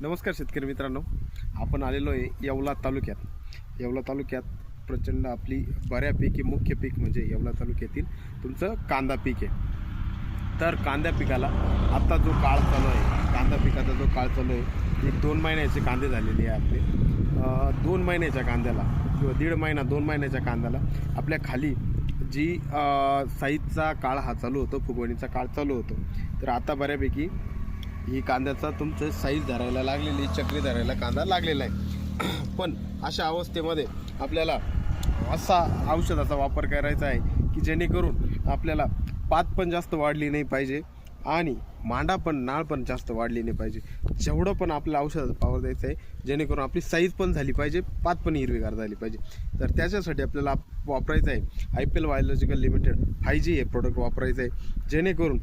नमस्कार शेतकरी मित्रांनो, आपण आलेलो आहे येवला तालुक्यात। येवला तालुक्यात प्रचंड आपली बऱ्यापैकी मुख्य पीक म्हणजे येवला तालुक्यातील तुमचं कांदा पीक आहे। तर कांदा पिकाला आता जो काळ चालू आहे, कांदा पिकाचा जो काळ चालू आहे, 1-2 महिन्याचे कांदे झालेले आहे आपले। 2 महिन्याच्या कांद्याला किंवा 1.5 महिना 2 महिन्याच्या कांद्याला आपल्या खाली जी साईजचा काळ हा चालू होतो, फुगवणीचा काळ चालू होतो। तर आता बऱ्यापैकी ही कांद्याचा तुमचं साईज धरायला लागलेली, चक्री धरायला कांदा लागलेला आहे। पण अशा अवस्थेमध्ये आपल्याला असा औषधाचा वापर करायचा आहे की जेणेकरून आपल्याला पात पण जास्त वाढली नाही पाहिजे आणि मांडा पण नाळ पण जास्त वाढली नाही पाहिजे। जेवढं पण आपल्याला औषधाचा पावर द्यायचा आहे जेणेकरून आपली साईज पण झाली पाहिजे, पात पण हिरवीगार झाली पाहिजे। तर त्याच्यासाठी आपल्याला वापरायचं आहे IPL बायोलॉजिकल लिमिटेड 5G हे प्रोडक्ट वापरायचं आहे, जेणेकरून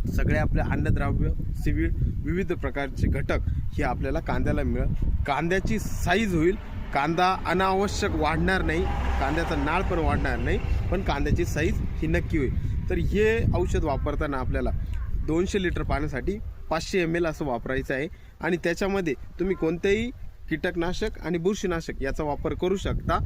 सगळे आपले अन्नद्रव्य, सीवीड, विविध प्रकारचे घटक हे आपल्याला कांद्याला मिळेल। कांद्याची साईज होईल, कांदा अनावश्यक वाढणार नाही, कांद्याचा नाळ पण वाढणार नाही, पण कांद्याची साईज ही नक्की होईल। तर हे औषध वापरताना आपल्याला 200 लिटर पाण्यासाठी 500 ml असं वापरायचं आहे आणि त्याच्यामध्ये तुम्ही कोणतेही कीटकनाशक आणि बुरशीनाशक याचा वापर करू शकता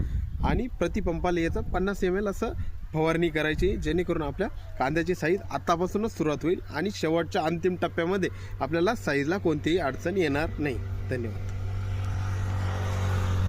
आणि प्रतिपंपाला याचं 50 ml असं फवारणी करायची, जेणेकरून आपल्या कांद्याची साईज आतापासूनच सुरुवात होईल आणि शेवटच्या अंतिम टप्प्यामध्ये आपल्याला साईजला कोणतीही अडचण येणार नाही। धन्यवाद।